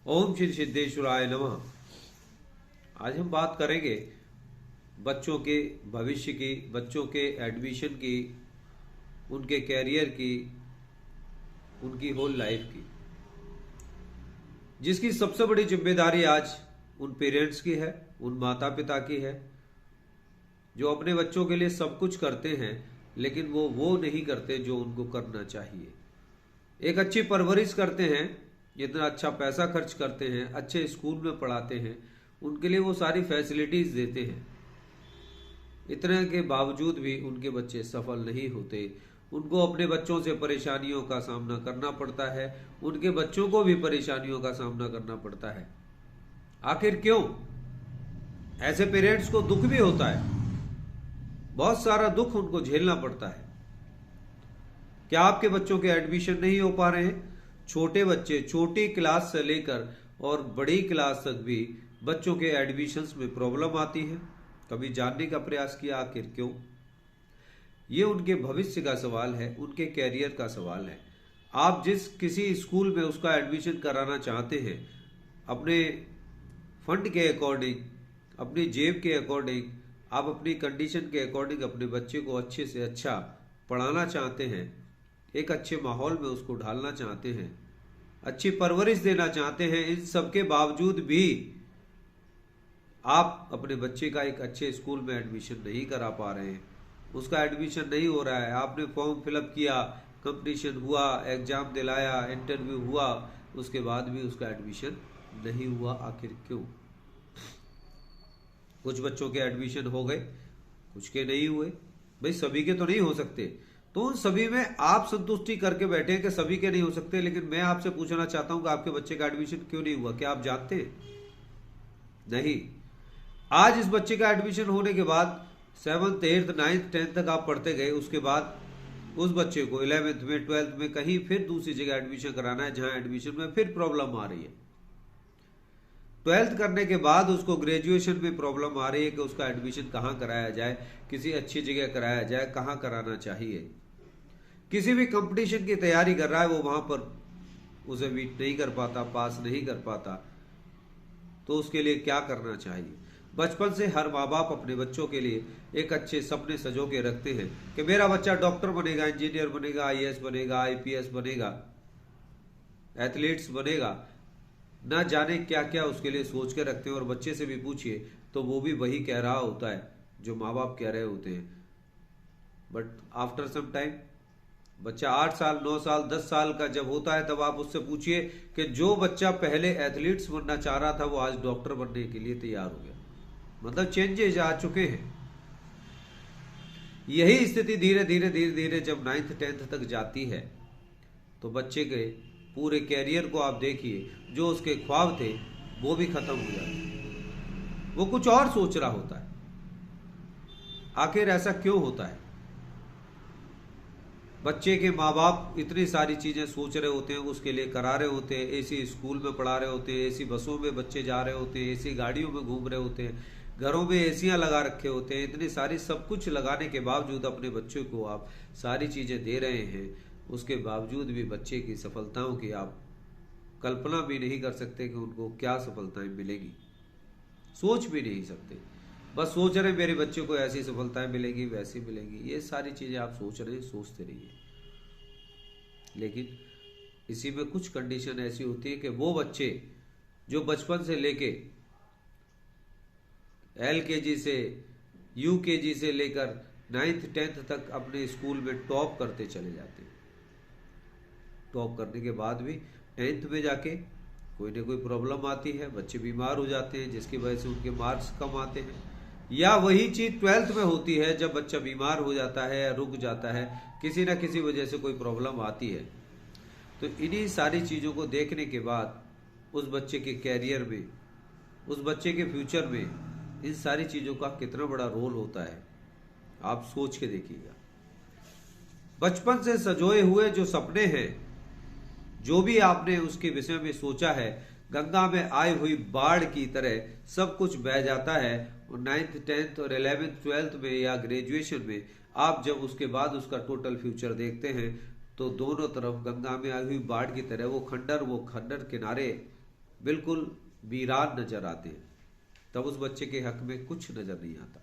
ओम श्री सिद्धेश्वराय नमः। आज हम बात करेंगे बच्चों के भविष्य की, बच्चों के एडमिशन की, उनके कैरियर की, उनकी होल लाइफ की, जिसकी सबसे बड़ी जिम्मेदारी आज उन पेरेंट्स की है, उन माता पिता की है जो अपने बच्चों के लिए सब कुछ करते हैं, लेकिन वो नहीं करते जो उनको करना चाहिए। एक अच्छी परवरिश करते हैं, जितना अच्छा पैसा खर्च करते हैं, अच्छे स्कूल में पढ़ाते हैं, उनके लिए वो सारी फैसिलिटीज देते हैं। इतने के बावजूद भी उनके बच्चे सफल नहीं होते। उनको अपने बच्चों से परेशानियों का सामना करना पड़ता है, उनके बच्चों को भी परेशानियों का सामना करना पड़ता है। आखिर क्यों? ऐसे पेरेंट्स को दुख भी होता है, बहुत सारा दुख उनको झेलना पड़ता है। क्या आपके बच्चों के एडमिशन नहीं हो पा रहे हैं? छोटे बच्चे, छोटी क्लास से लेकर और बड़ी क्लास तक भी बच्चों के एडमिशन्स में प्रॉब्लम आती है। कभी जानने का प्रयास किया आखिर क्यों? ये उनके भविष्य का सवाल है, उनके कैरियर का सवाल है। आप जिस किसी स्कूल में उसका एडमिशन कराना चाहते हैं, अपने फंड के अकॉर्डिंग, अपनी जेब के अकॉर्डिंग, आप अपनी कंडीशन के अकॉर्डिंग अपने बच्चे को अच्छे से अच्छा पढ़ाना चाहते हैं, एक अच्छे माहौल में उसको ढालना चाहते हैं, अच्छी परवरिश देना चाहते हैं। इन सब के बावजूद भी आप अपने बच्चे का एक अच्छे स्कूल में एडमिशन नहीं करा पा रहे हैं, उसका एडमिशन नहीं हो रहा है। आपने फॉर्म फिलअप किया, कंपटीशन हुआ, एग्जाम दिलाया, इंटरव्यू हुआ, उसके बाद भी उसका एडमिशन नहीं हुआ। आखिर क्यों? कुछ बच्चों के एडमिशन हो गए, कुछ के नहीं हुए। भाई सभी के तो नहीं हो सकते, तो उन सभी में आप संतुष्टि करके बैठे हैं कि सभी के नहीं हो सकते। लेकिन मैं आपसे पूछना चाहता हूं कि आपके बच्चे का एडमिशन क्यों नहीं हुआ? क्या आप जानते हैं? नहीं। आज इस बच्चे का एडमिशन होने के बाद 7th 8th 9th 10th तक आप पढ़ते गए, उसके बाद उस बच्चे को 11th में 12th में कहीं फिर दूसरी जगह एडमिशन कराना है, जहां एडमिशन में फिर प्रॉब्लम आ रही है। 12th करने के बाद उसको ग्रेजुएशन में प्रॉब्लम आ रही है कि उसका एडमिशन कहाँ कराया जाए, किसी अच्छी जगह कराया जाए, कहाँ कराना चाहिए। किसी भी कंपटीशन की तैयारी कर रहा है, वो वहां पर उसे मीट नहीं कर पाता, पास नहीं कर पाता, तो उसके लिए क्या करना चाहिए? बचपन से हर माँ बाप अपने बच्चों के लिए एक अच्छे सपने सजो के रखते हैं कि मेरा बच्चा डॉक्टर बनेगा, इंजीनियर बनेगा, आईएएस बनेगा, आईपीएस बनेगा, एथलीट्स बनेगा, ना जाने क्या क्या उसके लिए सोच के रखते हैं। और बच्चे से भी पूछिए तो वो भी वही कह रहा होता है जो माँ बाप कह रहे होते हैं। बट आफ्टर सम टाइम बच्चा 8 साल 9 साल 10 साल का जब होता है, तब आप उससे पूछिए कि जो बच्चा पहले एथलीट्स बनना चाह रहा था वो आज डॉक्टर बनने के लिए तैयार हो गया। मतलब चेंजेस आ चुके हैं। यही स्थिति धीरे धीरे धीरे धीरे जब 9th 10th तक जाती है, तो बच्चे के पूरे कैरियर को आप देखिए, जो उसके ख्वाब थे वो भी खत्म हो जाते हैं। वो कुछ और सोच रहा होता है। आखिर ऐसा क्यों होता है? बच्चे के माँ बाप इतनी सारी चीजें सोच रहे होते हैं, उसके लिए करा रहे होते हैं, एसी स्कूल में पढ़ा रहे होते हैं, एसी बसों में बच्चे जा रहे होते हैं, एसी गाड़ियों में घूम रहे होते हैं, घरों में एसियां लगा रखे होते हैं। इतनी सारी सब कुछ लगाने के बावजूद अपने बच्चों को आप सारी चीजें दे रहे हैं, उसके बावजूद भी बच्चे की सफलताओं की आप कल्पना भी नहीं कर सकते कि उनको क्या सफलताएं मिलेगी। सोच भी नहीं सकते। बस सोच रहे मेरे बच्चे को ऐसी सफलताएं मिलेगी, वैसी मिलेगी। ये सारी चीजें आप सोच रहे हैं, सोचते रहिए। लेकिन इसी में कुछ कंडीशन ऐसी होती है कि वो बच्चे जो बचपन से लेके LKG से UKG से लेकर 9th 10th तक अपने स्कूल में टॉप करते चले जाते हैं, टॉप करने के बाद भी 10th में जाके कोई ना कोई प्रॉब्लम आती है, बच्चे बीमार हो जाते हैं, जिसकी वजह से उनके मार्क्स कम आते हैं। या वही चीज 12th में होती है, जब बच्चा बीमार हो जाता है या रुक जाता है, किसी ना किसी वजह से कोई प्रॉब्लम आती है। तो इन्हीं सारी चीजों को देखने के बाद उस बच्चे के कैरियर में, उस बच्चे के फ्यूचर में इन सारी चीजों का कितना बड़ा रोल होता है, आप सोच के देखिएगा। बचपन से सजोए हुए जो सपने हैं, जो भी आपने उसके विषय में सोचा है, गंगा में आई हुई बाढ़ की तरह सब कुछ बह जाता है। और 9th 10th और 11th 12th में या ग्रेजुएशन में आप जब उसके बाद उसका टोटल फ्यूचर देखते हैं, तो दोनों तरफ गंगा में आई हुई बाढ़ की तरह वो खंडर किनारे बिल्कुल वीरान नजर आते हैं, तब उस बच्चे के हक में कुछ नजर नहीं आता।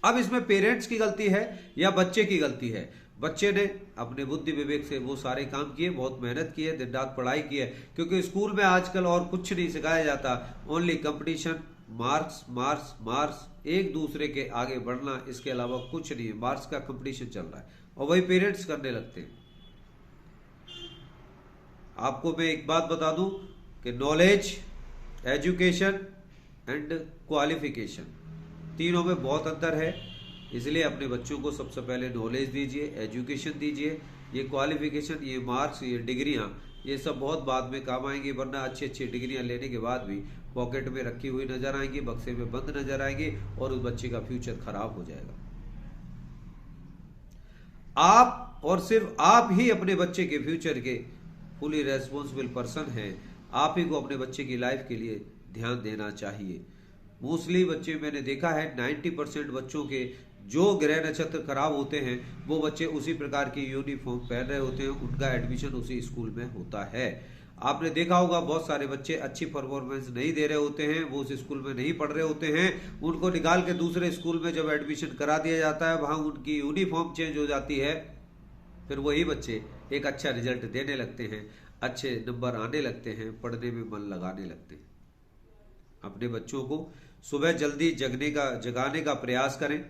अब इसमें पेरेंट्स की गलती है या बच्चे की गलती है? बच्चे ने अपने बुद्धि विवेक से वो सारे काम किए, बहुत मेहनत की है, दिन रात पढ़ाई की है, क्योंकि स्कूल में आजकल और कुछ नहीं सिखाया जाता, only competition, marks marks marks, एक दूसरे के आगे बढ़ना, इसके अलावा कुछ नहीं है। मार्क्स का कंपटीशन चल रहा है और वही पेरेंट्स करने लगते हैं। आपको मैं एक बात बता दूं कि नॉलेज, एजुकेशन एंड क्वालिफिकेशन, तीनों में बहुत अंतर है। इसलिए अपने बच्चों को सबसे पहले नॉलेज दीजिए, एजुकेशन दीजिए। ये क्वालिफिकेशन, ये मार्क्स, ये डिग्रियां, ये सब बहुत बाद में काम आएंगी, वरना अच्छी अच्छी डिग्रियां लेने के बाद भी पॉकेट में रखी हुई नजर आएंगी, बक्से में बंद नजर आएंगी और उस बच्चे का फ्यूचर खराब हो जाएगा। आप और सिर्फ आप ही अपने बच्चे के फ्यूचर के फुली रेस्पॉन्सिबल पर्सन हैं। आप ही को अपने बच्चे की लाइफ के लिए ध्यान देना चाहिए। मोस्टली बच्चे, मैंने देखा है 90% बच्चों के जो ग्रह नक्षत्र खराब होते हैं वो बच्चे उसी प्रकार की यूनिफॉर्म पहन रहे होते हैं, उनका एडमिशन उसी स्कूल में होता है। आपने देखा होगा बहुत सारे बच्चे अच्छी परफॉर्मेंस नहीं दे रहे होते हैं, वो उस स्कूल में नहीं पढ़ रहे होते हैं, उनको निकाल के दूसरे स्कूल में जब एडमिशन करा दिया जाता है, वहां उनकी यूनिफॉर्म चेंज हो जाती है, फिर वही बच्चे एक अच्छा रिजल्ट देने लगते हैं, अच्छे नंबर आने लगते हैं, पढ़ने में मन लगाने लगते हैं। अपने बच्चों को सुबह जल्दी जगाने का प्रयास करें,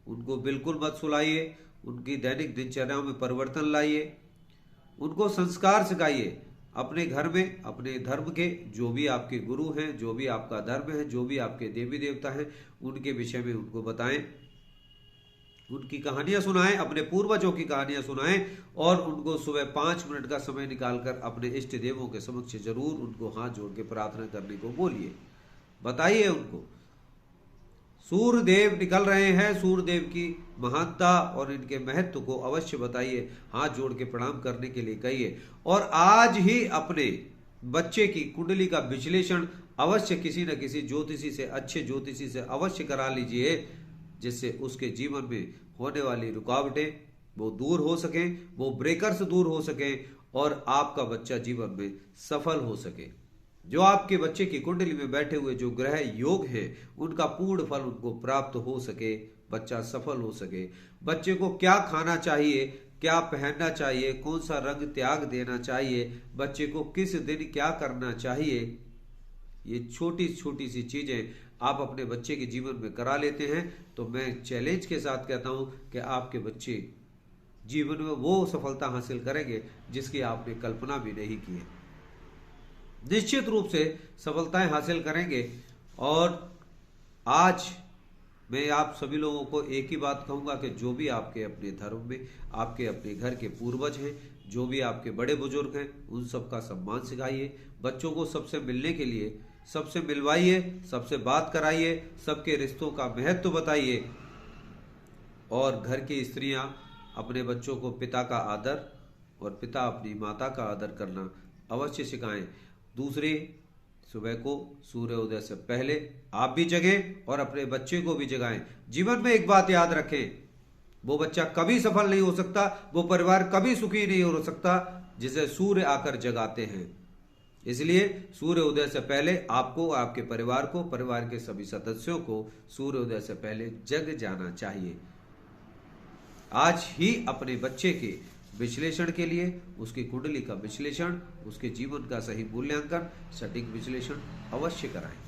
उनको बिल्कुल मत सुलाइए, उनकी दैनिक दिनचर्या में परिवर्तन लाइए, उनको संस्कार सिखाइए। अपने घर में अपने धर्म के जो भी आपके गुरु हैं, जो भी आपका धर्म है, जो भी आपके देवी देवता हैं, उनके विषय में उनको बताएं, उनकी कहानियां सुनाएं, अपने पूर्वजों की कहानियां सुनाएं और उनको सुबह 5 मिनट का समय निकालकर अपने इष्ट देवों के समक्ष जरूर उनको हाथ जोड़ के प्रार्थना करने को बोलिए। बताइए उनको सूर्य देव निकल रहे हैं, सूर्य देव की महानता और इनके महत्व को अवश्य बताइए, हाथ जोड़ के प्रणाम करने के लिए कहिए। और आज ही अपने बच्चे की कुंडली का विश्लेषण अवश्य किसी न किसी ज्योतिषी से, अच्छे ज्योतिषी से अवश्य करा लीजिए, जिससे उसके जीवन में होने वाली रुकावटें वो दूर हो सकें, वो ब्रेकर्स दूर हो सकें और आपका बच्चा जीवन में सफल हो सके। जो आपके बच्चे की कुंडली में बैठे हुए जो ग्रह योग हैं, उनका पूर्ण फल उनको प्राप्त हो सके, बच्चा सफल हो सके। बच्चे को क्या खाना चाहिए, क्या पहनना चाहिए, कौन सा रंग त्याग देना चाहिए, बच्चे को किस दिन क्या करना चाहिए, ये छोटी छोटी सी चीजें आप अपने बच्चे के जीवन में करा लेते हैं तो मैं चैलेंज के साथ कहता हूं कि आपके बच्चे जीवन में वो सफलता हासिल करेंगे जिसकी आपने कल्पना भी नहीं की है। निश्चित रूप से सफलताएं हासिल करेंगे। और आज मैं आप सभी लोगों को एक ही बात कहूंगा कि जो भी आपके अपने धर्म में, आपके अपने घर के पूर्वज हैं, जो भी आपके बड़े बुजुर्ग हैं, उन सबका सम्मान सिखाइए। बच्चों को सबसे मिलने के लिए सबसे मिलवाइए, सबसे बात कराइए, सबके रिश्तों का महत्व बताइए। और घर की स्त्रियां अपने बच्चों को पिता का आदर और पिता अपनी माता का आदर करना अवश्य सिखाएं। दूसरे, सुबह को सूर्योदय से पहले आप भी जगें और अपने बच्चे को भी जगाएं। जीवन में एक बात याद रखें, वो बच्चा कभी सफल नहीं हो सकता, वो परिवार कभी सुखी नहीं हो सकता जिसे सूर्य आकर जगाते हैं। इसलिए सूर्य उदय से पहले आपको, आपके परिवार को, परिवार के सभी सदस्यों को सूर्योदय से पहले जग जाना चाहिए। आज ही अपने बच्चे के विश्लेषण के लिए, उसकी कुंडली का विश्लेषण, उसके जीवन का सही मूल्यांकन, सटीक विश्लेषण अवश्य कराएं।